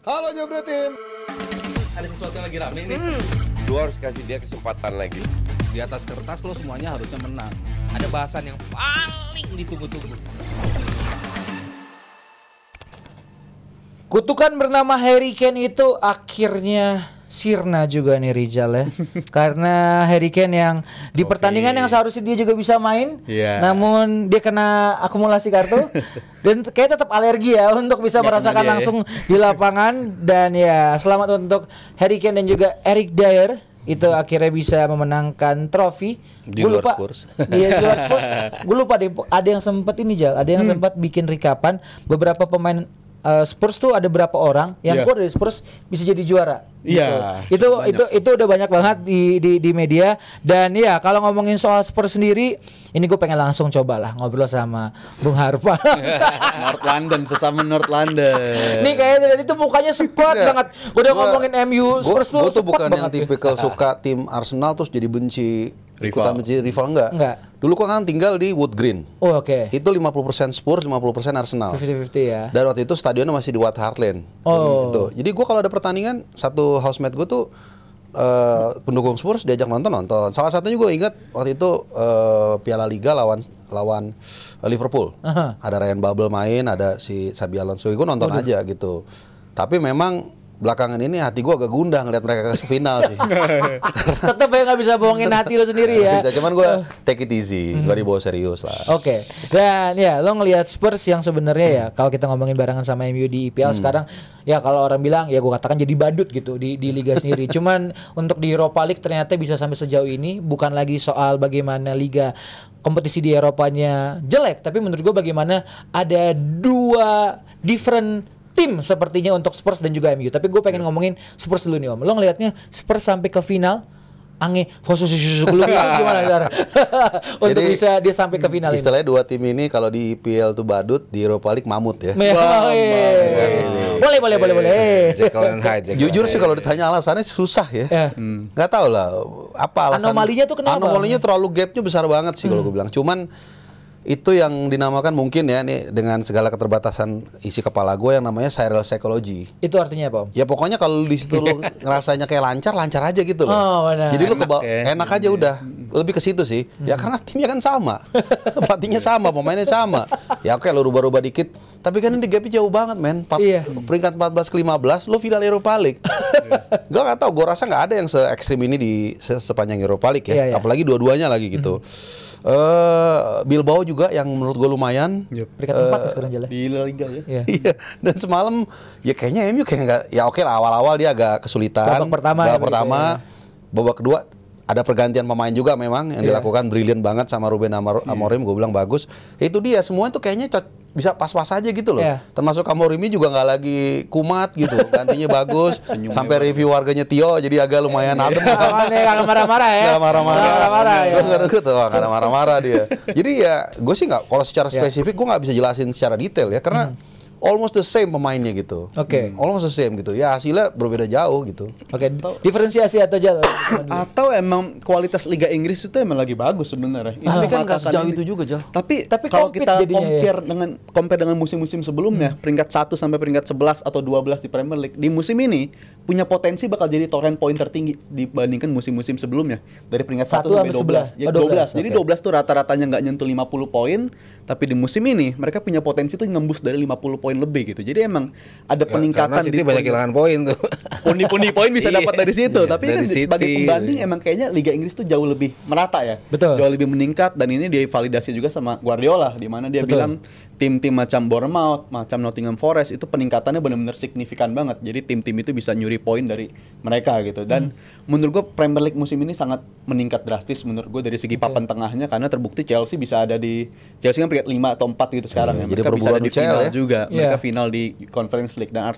Halo Jebret Tim. Ada sesuatu yang lagi rame nih. Lu harus kasih dia kesempatan lagi. Di atas kertas lo semuanya harusnya menang. Ada bahasan yang paling ditunggu-tunggu. Kutukan bernama Harry Kane itu akhirnya sirna juga nih Rizal ya. Karena Harry Kane yang di pertandingan yang seharusnya dia juga bisa main, namun dia kena akumulasi kartu dan kayak tetap alergi ya untuk bisa merasakan langsung di lapangan. Dan ya selamat untuk Harry Kane dan juga Eric Dier, itu akhirnya bisa memenangkan trofi di luar Spurs. Iya, di luar Spurs. Gue lupa deh, ada yang sempat ini Jal, ada yang sempat bikin rekapan beberapa pemain Spurs tuh ada berapa orang yang keluar dari Spurs bisa jadi juara. Iya. Gitu. Itu udah banyak banget di media. Dan ya kalau ngomongin soal Spurs sendiri, ini gue pengen langsung cobalah ngobrol sama Bung Harpa. North London, sesama North London. Nih kayaknya itu mukanya sepet banget. Udah ngomongin MU Spurs tuh Gue tuh sepet bukan yang banget. tipikal suka tim Arsenal terus jadi benci ikutan benci rival Enggak. Dulu gua kan tinggal di Wood Green. Oh, oke. Itu 50% Spurs, 50% Arsenal. 50-50 ya. Dan waktu itu stadionnya masih di White Hart Lane. Oh. Gitu. Jadi gua kalau ada pertandingan, satu housemate gue tuh pendukung Spurs diajak nonton. Salah satunya gue ingat waktu itu Piala Liga lawan Liverpool. Ada Ryan Babel main, ada si Xabi Alonso. Gue nonton aja gitu. Tapi memang belakangan ini hati gue agak gundah ngeliat mereka ke final sih. Tetep ya nggak bisa bohongin hati lo sendiri ya. Bisa, cuman gue take it easy, gak dibawa serius lah. Oke. Dan ya lo ngelihat Spurs yang sebenarnya ya kalau kita ngomongin barengan sama MU di IPL sekarang ya kalau orang bilang ya gue katakan jadi badut gitu di liga sendiri. Cuman untuk di Europa League ternyata bisa sampai sejauh ini bukan lagi soal bagaimana liga kompetisi di Eropanya jelek, tapi menurut gue bagaimana ada dua different tim sepertinya untuk Spurs dan juga MU. Tapi gue pengen ngomongin Spurs dulu nih Om. Lo ngelihatnya Spurs sampai ke final gimana Dar? Untuk Jadi, bisa dia sampai ke final ini. Istilahnya dua tim ini kalau di IPL tuh badut, di Europa League mamut ya. Boleh. Jekyll and Hyde. Jujur sih kalau ditanya alasannya susah ya. Nggak tahu lah apa alasan. Anomalinya tuh kenapa? Anomalinya terlalu gapnya besar banget sih kalau gue bilang. Cuman itu yang dinamakan mungkin ya nih dengan segala keterbatasan isi kepala gue yang namanya serial psychology. Itu artinya apa Om? Ya pokoknya kalau di situ lo ngerasanya kayak lancar aja gitu loh. Oh, benar. Jadi lo Enak enak aja udah. Lebih ke situ sih. Ya karena timnya kan sama. Pelatihnya sama, pemainnya sama. Ya oke lo rubah-rubah dikit. Tapi kan ini gapnya jauh banget men. Peringkat 14 ke 15 lo final Europa League. Gue gak tau, gue rasa gak ada yang se-ekstrim ini di sepanjang Europa League ya. Apalagi dua-duanya lagi gitu. Bilbao juga yang menurut gue lumayan. Peringkat 4 sekarang jalan. Di La Liga ya. Iya. Dan semalam ya kayaknya MU kayak nggak, ya oke lah awal-awal dia agak kesulitan. Babak pertama, babak kedua ada pergantian pemain juga memang yang dilakukan brilian banget sama Ruben Amorim, gue bilang bagus. Itu dia semua itu kayaknya bisa pas-pas aja gitu loh. Termasuk Amorimi juga nggak lagi kumat gitu, gantinya bagus. Sampai review warganya Tio jadi agak lumayan adem. Kalau marah-marah ya. Nggak marah-marah. Ya. Gue nggak gitu, nggak marah-marah dia. Jadi ya gue sih nggak, kalau secara spesifik gue nggak bisa jelasin secara detail ya karena almost the same pemainnya gitu. Almost the same gitu. Ya hasilnya berbeda jauh gitu. Diferensiasi atau jalan? Atau emang kualitas Liga Inggris itu emang lagi bagus sebenarnya. Tapi kan nggak sejauh itu juga Jal. Tapi kalau compete kita jadinya compare dengan musim-musim sebelumnya, peringkat 1 sampai peringkat 11 atau 12 di Premier League, di musim ini punya potensi bakal jadi toren poin tertinggi dibandingkan musim-musim sebelumnya. Dari peringkat 1 sampai 12. Jadi 12. Jadi 12 tuh rata-ratanya nggak nyentuh 50 poin, tapi di musim ini mereka punya potensi tuh nembus dari 50 poin lebih gitu. Jadi emang ada peningkatan karena City banyak kehilangan poin tuh. Pundi-pundi poin bisa dapat dari situ. Tapi dari kan sebagai City. pembanding emang kayaknya Liga Inggris tuh jauh lebih merata ya. Betul. Jauh lebih meningkat dan ini divalidasi juga sama Guardiola di mana dia bilang tim-tim macam Bournemouth, macam Nottingham Forest itu peningkatannya benar-benar signifikan banget. Jadi tim-tim itu bisa nyuri poin dari mereka gitu. Dan menurut gue Premier League musim ini sangat meningkat drastis menurut gue dari segi papan tengahnya karena terbukti Chelsea bisa ada di Chelsea kan peringkat 5 atau 4 gitu sekarang ya. Jadi Mereka bisa ada di UCL final ya? juga. Mereka final di Conference League dan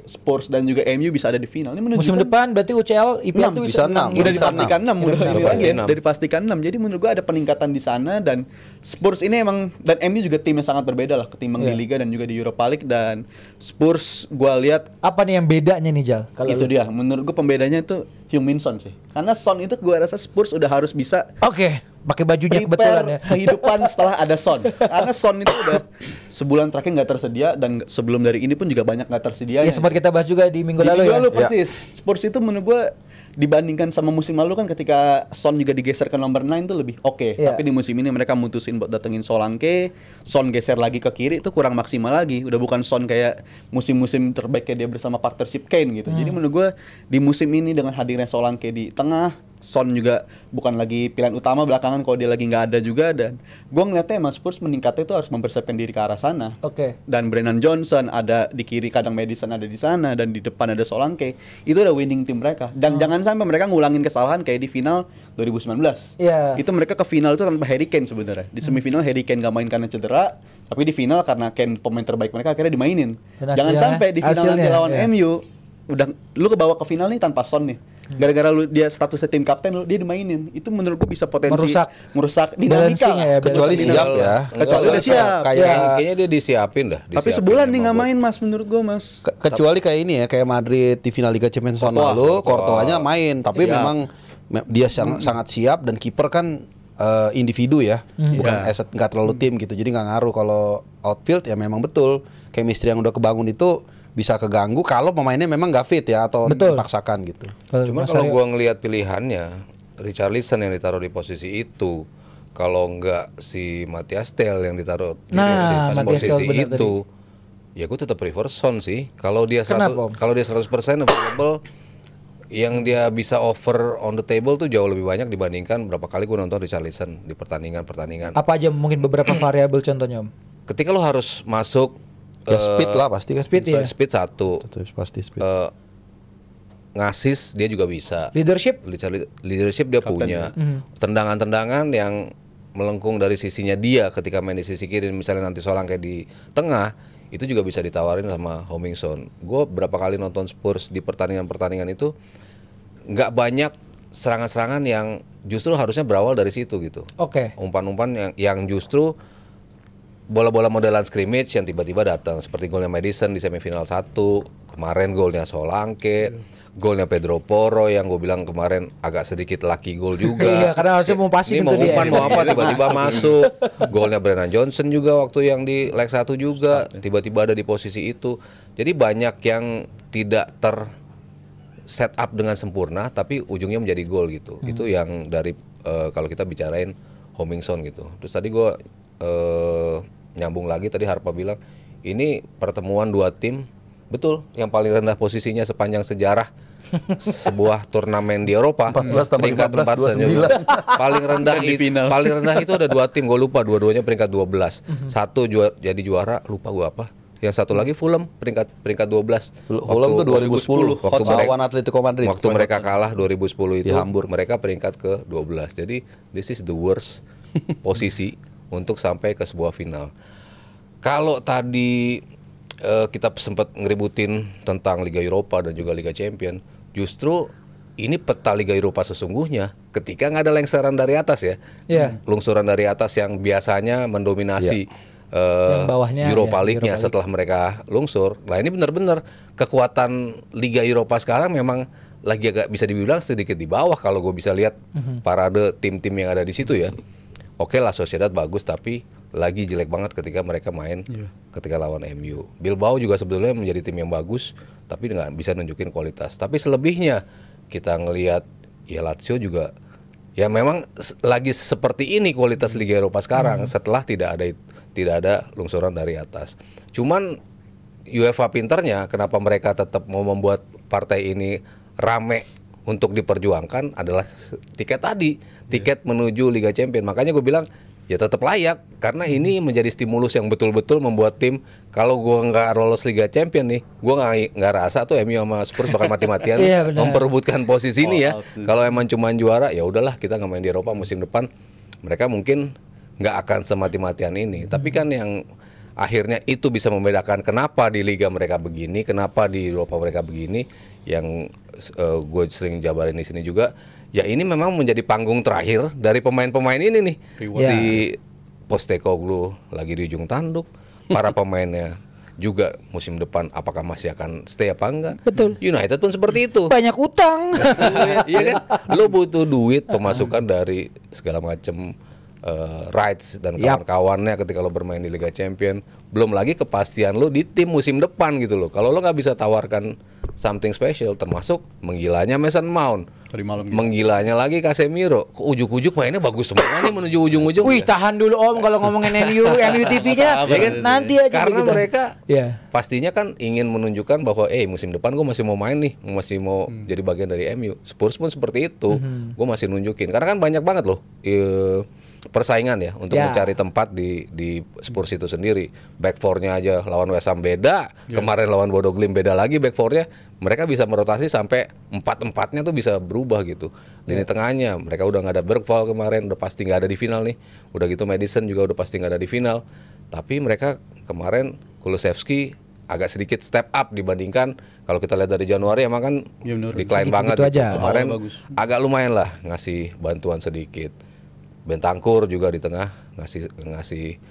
Spurs dan juga MU bisa ada di final. Ini menunjukkan Musim depan berarti UCL IPL tuh bisa 6. udah dipastikan 6 udah enam. dipastikan 6. Jadi menurut gua ada peningkatan di sana dan Spurs ini emang dan MU juga tim yang sangat berbeda lah ketimbang di Liga dan juga di Europa League dan Spurs gua lihat apa nih yang bedanya nih Jal? itu dia menurut gua pembedanya itu Heung-min Son sih. Karena Son itu gue rasa Spurs udah harus bisa pakai bajunya kebetulan ya. kehidupan setelah ada Son. Karena Son itu udah sebulan terakhir nggak tersedia dan sebelum dari ini pun juga banyak nggak tersedia. Ya sempat kita bahas juga di minggu lalu ya. Minggu lalu persis. Spurs itu menurut gue dibandingkan sama musim lalu kan ketika Son juga digeser ke nomor 9 tuh lebih oke. Tapi di musim ini mereka mutusin buat datengin Solanke, Son geser lagi ke kiri itu kurang maksimal lagi. Udah bukan Son kayak musim-musim terbaiknya dia bersama partnership Kane gitu. Jadi menurut gue di musim ini dengan hadirnya Solanke di tengah, Son juga bukan lagi pilihan utama belakangan kalau dia lagi nggak ada juga, dan gue ngeliatnya emang Spurs meningkatnya itu harus mempersiapkan diri ke arah sana. Dan Brennan Johnson ada di kiri, kadang Madison ada di sana, dan di depan ada Solanke. Itu udah winning tim mereka. Dan jangan sampai mereka ngulangin kesalahan kayak di final 2019. Itu mereka ke final itu tanpa Harry Kane sebenarnya. Di semifinal Harry Kane gak main karena cedera, tapi di final karena Kane pemain terbaik mereka akhirnya dimainin. Jangan sampai di final nanti lawan MU udah lu kebawa ke final nih tanpa Son nih. Gara-gara lu dia statusnya tim kapten lu dia dimainin. Itu menurut gua bisa potensi merusak dinamika. Kecuali siap ya. Kecuali udah siap. Kayaknya dia disiapin dah. Tapi sebulan nih nggak main Mas menurut gua Mas. Kecuali kayak ini ya, kayak Madrid di final Liga Champions tahun lalu, Courtois-nya main, tapi memang dia sangat siap, dan kiper kan individu ya, bukan aset, nggak terlalu tim gitu. Jadi nggak ngaruh kalau outfield ya, memang betul chemistry yang udah kebangun itu bisa keganggu kalau pemainnya memang nggak fit ya atau dipaksakan gitu. Cuma kalau gua ngelihat pilihannya, Richarlison yang ditaruh di posisi itu, kalau nggak si Matthias Tel yang ditaruh di posisi itu, ya gua tetap prefer Son sih. Kalau dia 100% available, yang dia bisa offer on the table tuh jauh lebih banyak dibandingkan berapa kali gua nonton Richarlison di pertandingan-pertandingan. Apa aja mungkin beberapa variabel contohnya, Om? Ketika lo harus masuk speed lah pasti kan. Speed satu. Pasti speed. Ngasis dia juga bisa. Leadership dia punya. Tendangan-tendangan yang melengkung dari sisinya dia ketika main di sisi kiri, misalnya nanti Solanke di tengah, itu juga bisa ditawarin sama Heung-min Son. Gue berapa kali nonton Spurs di pertandingan-pertandingan itu nggak banyak serangan-serangan yang justru harusnya berawal dari situ gitu. Umpan-umpan yang justru bola-bola modelan scrimmage yang tiba-tiba datang, seperti golnya Madison di semifinal 1, kemarin golnya Solanke, golnya Pedro Porro yang gue bilang kemarin agak sedikit lucky goal juga. Iya, karena harusnya mau passing itu dia. Mau apa tiba-tiba masuk. Golnya Brennan Johnson juga waktu yang di leg 1 juga tiba-tiba ada di posisi itu. Jadi banyak yang tidak set up dengan sempurna tapi ujungnya menjadi gol gitu. Itu yang dari kalau kita bicarain Heung-min Son gitu. Terus tadi gue nyambung lagi, tadi Harpa bilang ini pertemuan dua tim, betul, yang paling rendah posisinya sepanjang sejarah sebuah turnamen di Eropa. 14 peringkat 4 paling rendah itu ada dua tim, gue lupa dua-duanya peringkat 12. Satu jadi juara, lupa gue apa. Yang satu lagi Fulham peringkat 12. Fulham itu 2010 waktu lawan Atletico Madrid. Waktu mereka kalah 2010 itu di Hamburg, mereka peringkat ke 12. Jadi this is the worst posisi untuk sampai ke sebuah final. Kalau tadi kita sempat ngeributin tentang Liga Eropa dan juga Liga Champion, justru ini peta Liga Eropa sesungguhnya ketika nggak ada lengseran dari atas ya. Lungsuran dari atas yang biasanya mendominasi Europa League-nya setelah mereka lungsur. Nah ini benar-benar kekuatan Liga Eropa sekarang memang lagi agak bisa dibilang sedikit di bawah kalau gue bisa lihat parade tim-tim yang ada di situ ya. Oke lah, Sociedad bagus tapi lagi jelek banget ketika mereka main ketika lawan MU. Bilbao juga sebetulnya menjadi tim yang bagus tapi nggak bisa nunjukin kualitas. Tapi selebihnya kita ngelihat ya Lazio juga ya memang lagi seperti ini kualitas Liga Eropa sekarang setelah tidak ada lungsuran dari atas. Cuman UEFA pinternya kenapa mereka tetap mau membuat partai ini rame untuk diperjuangkan adalah tiket menuju Liga Champion. Makanya gue bilang ya tetap layak karena ini menjadi stimulus yang betul-betul membuat tim, kalau gue nggak lolos Liga Champion nih, gue nggak rasa tuh MU sama Spurs bakal mati-matian memperebutkan posisi ini ya. Kalau emang cuma juara ya udahlah kita nggak main di Eropa musim depan, mereka mungkin nggak akan semati-matian ini. Tapi kan yang akhirnya itu bisa membedakan kenapa di Liga mereka begini, kenapa di Eropa mereka begini. Yang gue sering jabarin di sini juga, ya ini memang menjadi panggung terakhir dari pemain-pemain ini nih. Si Postecoglou lagi di ujung tanduk, para pemainnya juga musim depan apakah masih akan stay apa enggak. Betul. United pun seperti itu. Banyak utang. Iya kan? Lo butuh duit pemasukan dari segala macam rights dan kawan-kawannya ketika lo bermain di Liga Champion. Belum lagi kepastian lo di tim musim depan gitu loh. Kalau lo nggak bisa tawarkan something special, termasuk menggilanya Mason Mount, menggilanya lagi Casemiro, ujuk-ujuk mainnya bagus semua nih menuju ujung-ujung. Wih, tahan dulu Om kalau ngomongin MU TV-nya. Ya kan? Nanti aja. Karena gitu. mereka ya. pastinya kan ingin menunjukkan bahwa musim depan gue masih mau main nih, masih mau jadi bagian dari MU. Spurs pun seperti itu, gue masih nunjukin. Karena kan banyak banget loh persaingan ya untuk mencari tempat di Spurs itu sendiri. Back four-nya aja lawan West Ham beda, kemarin lawan Bodo Glimt beda lagi back four-nya. Mereka bisa merotasi sampai 4-4-nya tuh bisa berubah gitu. Lini tengahnya mereka udah nggak ada Bergvall kemarin, udah pasti nggak ada di final nih. Udah gitu Maddison juga udah pasti nggak ada di final. Tapi mereka kemarin Kulusevski agak sedikit step up dibandingkan kalau kita lihat dari Januari emang kan decline banget gitu. Kemarin agak lumayan lah ngasih bantuan sedikit. Bentancur juga di tengah ngasih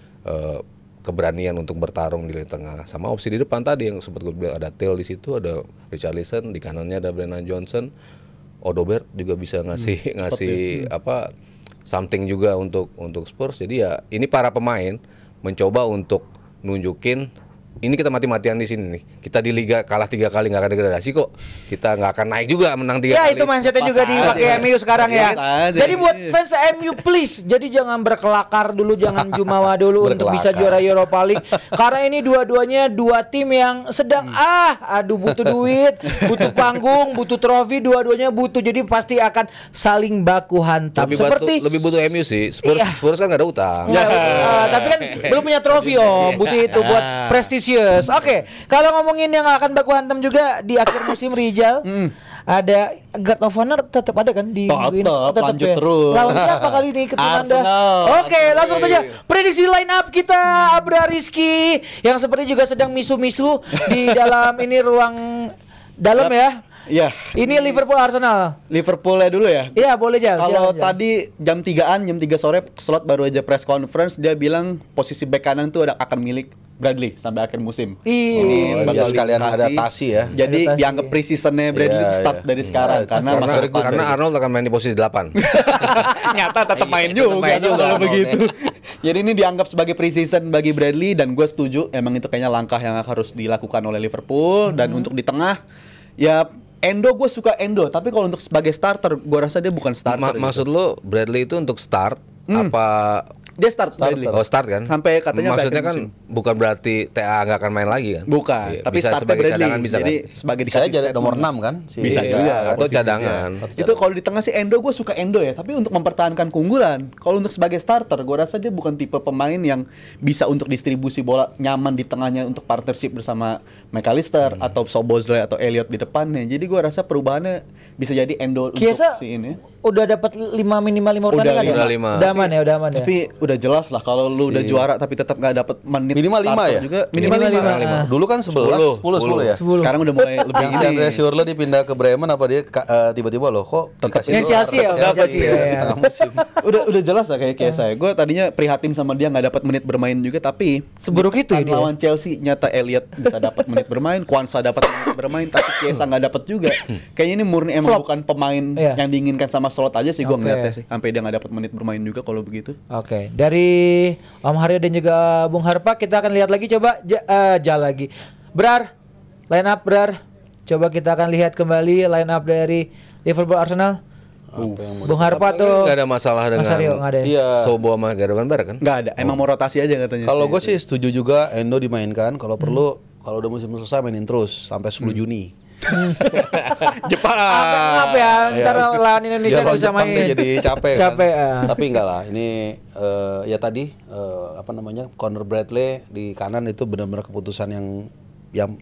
keberanian untuk bertarung di lini tengah, sama opsi di depan tadi yang sempat gue bilang ada Till di situ, ada Richarlison, di kanannya ada Brennan Johnson, Odobert juga bisa ngasih apa something juga untuk Spurs. Jadi ya ini para pemain mencoba untuk nunjukin ini kita mati-matian di sini nih. Kita di liga kalah 3 kali nggak akan degradasi kok. Kita nggak akan naik juga menang 3 kali. Ya itu mindsetnya juga dipakai MU sekarang ya. Jadi buat fans MU please, jadi jangan berkelakar dulu, jangan jumawa dulu untuk bisa juara Europa League. Karena ini dua-duanya dua tim yang sedang aduh butuh duit, butuh panggung, butuh trofi, dua-duanya butuh. Jadi pasti akan saling baku hantam. Lebih butuh MU sih. Spurs kan nggak ada utang. Tapi kan belum punya trofi Om. Butuh itu buat prestisius. Oke, kalau ngomongin yang akan baku hantam juga di akhir musim Rijal, ada Guard of Honor tetap ada kan di tetap lanjut terus. Lawan siapa kali ini ketemu Anda? Oke, langsung saja prediksi line up kita. Abra Rizky yang seperti juga sedang misu-misu di dalam ini ruang dalam ya. Iya. Ini Liverpool Arsenal. Liverpoolnya dulu ya. Iya, boleh Jal. Kalau tadi jam 3 sore slot baru aja press conference, dia bilang posisi bek kanan tuh akan milik Bradley sampai akhir musim. Ini bakal sekalian adaptasi ya. Jadi dianggap pre-seasonnya Bradley start dari sekarang karena Arnold akan main di posisi 8. Nyata tetap main juga kalau begitu. Jadi ini dianggap sebagai pre-season bagi Bradley dan gue setuju emang itu kayaknya langkah yang harus dilakukan oleh Liverpool. Dan untuk di tengah ya Endo, gue suka Endo, tapi kalau untuk sebagai starter gue rasa dia bukan starter. Maksud lo Bradley itu untuk start apa? Dia start Bradley. Oh start kan? Sampai katanya maksudnya kan bukan berarti TA nggak akan main lagi kan? Bukan. Iya, tapi bisa startnya sebagai Bradley. cadangan bisa jadi kan? sebagai Bisa jadi nomor 6 kan? Bisa juga. Atau cadangan. Itu kalau di tengah sih Endo, gue suka Endo ya. Tapi untuk mempertahankan keunggulan, kalau untuk sebagai starter, gue rasa dia bukan tipe pemain yang bisa untuk distribusi bola nyaman di tengahnya untuk partnership bersama McAllister atau Szoboszlai atau Elliot di depannya. Jadi gue rasa perubahannya bisa jadi Endo Kiesa untuk si ini. Udah dapat minimal 5 pertandingan ya? Udah 5. Udah aman ya. Tapi udah jelas lah kalau lu udah juara tapi tetap nggak dapat menit Minimal 5 ya? juga. Minimal 5. Dulu kan 11, 10 ya. Sekarang udah mulai lebih Yang si Andre Schürrle dipindah ke Bremen apa dia tiba-tiba loh kok tetap Yang Chelsea ya? Setengah musim. udah jelas lah kayak saya. Gue tadinya prihatin sama dia nggak dapat menit bermain juga, tapi seburuk itu ya dia. Lawan Chelsea nyata Elliot bisa dapat menit bermain, Kwanza dapat menit bermain, tapi Chiesa nggak dapat juga. Kayaknya ini murni emang bukan pemain yang diinginkan sama Slot aja sih gue ngeliatnya sih. Sampai dia nggak dapat menit bermain juga kalau begitu. Oke. Dari Om Haryo dan juga Bung Harpa kita akan lihat lagi coba lagi. Brar, line up Brar. Coba kita akan lihat kembali line up dari Liverpool Arsenal. Bung Harpa tuh nggak ada masalah dengan Sobo sama Garban Bar kan? Nggak ada. Emang mau rotasi aja katanya. Kalau gue sih setuju juga Endo dimainkan. Kalau perlu kalau udah musim selesai mainin terus sampai 10 Juni. Jepang. Apa ya? Ntar lawan Indonesia nggak bisa main. Jadi capek kan. Capek. Tapi enggak lah. Ini ya tadi apa namanya Conor Bradley di kanan itu benar-benar keputusan yang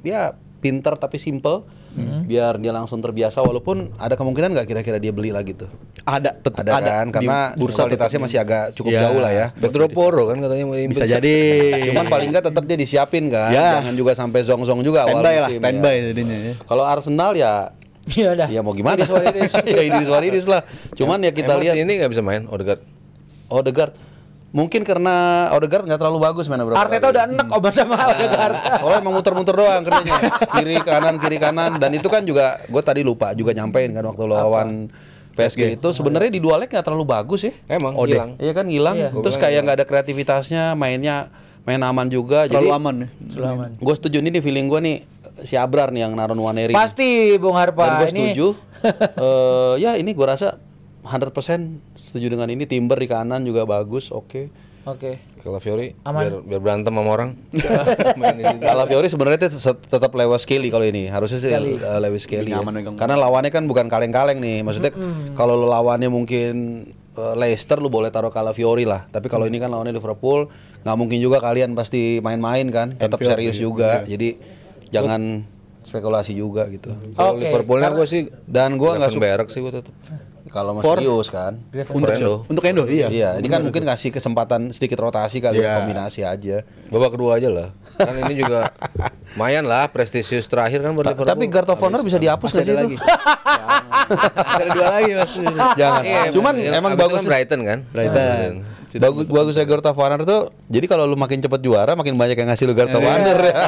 ya pinter tapi simple. Biar dia langsung terbiasa, walaupun ada kemungkinan nggak kira-kira dia beli lagi tuh? Ada kan karena bursa kualitasnya masih agak cukup jauh lah ya. Pedro Porro kan katanya mau bisa jadi. Cuman paling nggak tetap dia disiapin kan. Jangan juga sampai zong-zong juga awal musim. Standby jadinya ya. Kalau Arsenal ya mau gimana? Ya ini Suarez lah. Cuman ya kita lihat ini nggak bisa main Odegaard. Mungkin karena Odegaard nggak terlalu bagus main beberapa Arteta udah enek obat sama Odegaard. Soalnya emang muter-muter doang kerjanya. Kiri kanan. Dan itu kan juga gue tadi lupa juga nyampein kan waktu lawan PSG itu sebenarnya di dua leg nggak terlalu bagus ya. Emang Ode. hilang. Iya kan hilang. Iya. Terus kayak nggak ada kreativitasnya, main aman juga. Terlalu Jadi aman ya. gue setuju nih feeling gue nih si Abrar nih yang naruh Nwaneri. Pasti Bung Harpa. Dan gue setuju. Ya ini gue rasa 100% setuju dengan ini. Timber di kanan juga bagus, oke. Oke. Calafiori Aman. biar berantem sama orang. Calafiori sebenarnya tetap Lewis Kelly kalau ini. Harusnya sih Lewis Kelly. Ya. Karena lawannya kan bukan kaleng-kaleng nih. Maksudnya kalau lo lawannya mungkin Leicester lu boleh taruh Calafiori lah. Tapi kalau ini kan lawannya Liverpool, nggak mungkin juga kalian pasti main-main kan. Tetap serius juga. Jadi jangan spekulasi juga gitu. Kalau Liverpoolnya gue sih Dan gue nggak suka Berak sih gue tetap. kalau masih serius kan. Untuk Endo, iya. Iya, ini kan mungkin ngasih kesempatan sedikit rotasi kali kombinasi aja. Babak kedua aja lah. Kan ini juga lumayan lah prestisius terakhir kan buat Liverpool. Tapi Guard of Honor bisa dihapus nggak sih itu? Ada 2 lagi Mas. Jangan. Cuman emang bagus kan Brighton kan? Brighton. Bagusnya Guard of Honor tuh, jadi kalau lu makin cepet juara, makin banyak yang ngasih lu Guard of Honor ya.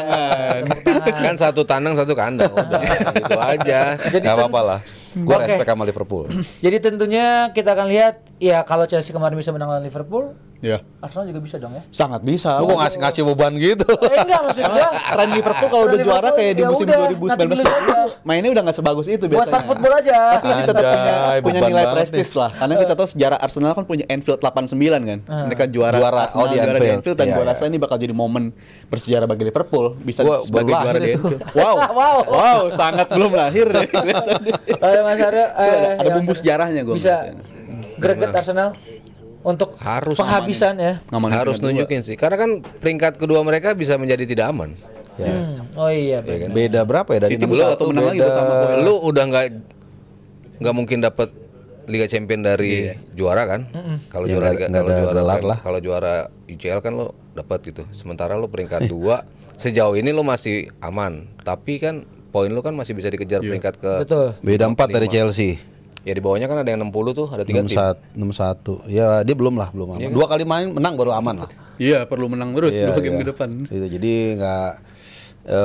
Kan satu tandang satu kandang udah gitu aja. Gak apa-apa lah. Gue respect sama Liverpool. Jadi tentunya kita akan lihat ya kalau Chelsea kemarin bisa menang lawan Liverpool, Iya. Arsenal juga bisa dong ya. Sangat bisa. Lu kok ngasih beban gitu? Enggak maksud gua. Tren Liverpool kalau udah juara kayak di ya musim udah, 2019 nanti dulu aja. mainnya udah nggak sebagus itu Buat biasanya. fun football aja. Tapi tetap punya beban nilai banget prestis lah. Karena kita tahu sejarah Arsenal kan punya Anfield 89 kan. Mereka juara Arsenal di juara di Anfield. Anfield dan Iya, gua iya. rasa ini bakal jadi momen bersejarah bagi Liverpool bisa Gua sebagai belum juara lahir di itu. Anfield. Wow, sangat belum lahir deh. Oleh Mas Aryo, Ada bumbu sejarahnya gua. bisa greget Arsenal untuk Harus penghabisan ya. Harus nunjukin sih. Karena kan peringkat kedua mereka bisa menjadi tidak aman. Oh iya. Ya kan? Beda berapa ya dari City belum 61 satu menang lagi buat sama gua. Lu udah nggak mungkin dapat Liga Champion dari juara kan? Kalau Ya, juara nggak ada gelar lah. kalau juara UCL kan lo dapat gitu. Sementara lo peringkat 2 sejauh ini lo masih aman. Tapi kan poin lo kan masih bisa dikejar peringkat ke Betul. Beda 4 dari Chelsea. Ya di bawahnya kan ada yang 60 tuh, ada 3 tim. 61. Ya dia belum aman. 2 kali main menang baru aman lah. Iya, perlu menang terus Iya, 2 game iya. ke depan. Gitu, jadi nggak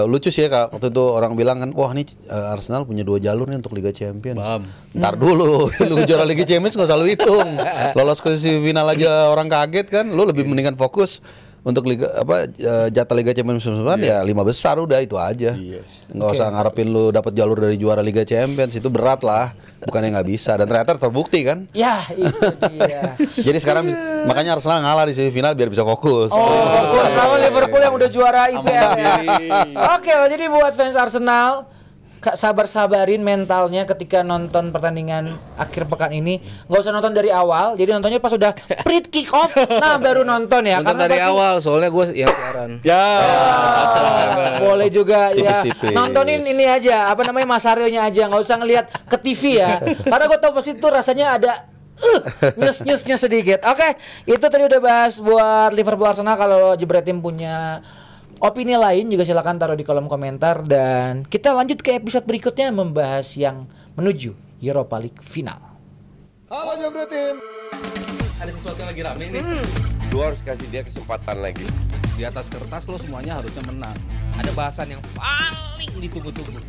lucu sih ya waktu itu orang bilang kan, wah nih Arsenal punya 2 jalur nih untuk Liga Champions. Paham. Ntar dulu, lu juara Liga Champions nggak usah lu hitung. Lolos ke final aja orang kaget kan, lu lebih mendingan fokus untuk liga jatah Liga Champions ya 5 besar udah itu aja. Nggak usah ngarepin lu dapat jalur dari juara Liga Champions, itu berat lah. Bukannya nggak bisa, dan ternyata terbukti kan. Ya, itu dia. Jadi sekarang makanya Arsenal ngalah di semifinal biar bisa fokus. Fokus lawan Liverpool yang udah juara IPL ya. Oke, jadi buat fans Arsenal, sabar-sabarin mentalnya ketika nonton pertandingan akhir pekan ini. Nggak usah nonton dari awal, jadi nontonnya pas udah pre-kick off, nah baru nonton ya. Nonton dari awal, soalnya gue yang siaran. Boleh juga ya. Tipis-tipis. Nontonin ini aja, apa namanya, Mas Aryo-nya aja, nggak usah ngelihat ke TV ya. Karena gue tau pasti itu rasanya ada nyus-nyusnya sedikit. Oke, itu tadi udah bahas buat Liverpool Arsenal. Kalau Jebret Tim punya opini lain juga silakan taruh di kolom komentar, dan kita lanjut ke episode berikutnya membahas yang menuju Europa League final. Halo Jebret Tim. Ada sesuatu yang lagi rame nih. Lu harus kasih dia kesempatan lagi. Di atas kertas lo semuanya harusnya menang. Ada bahasan yang paling ditunggu-tunggu.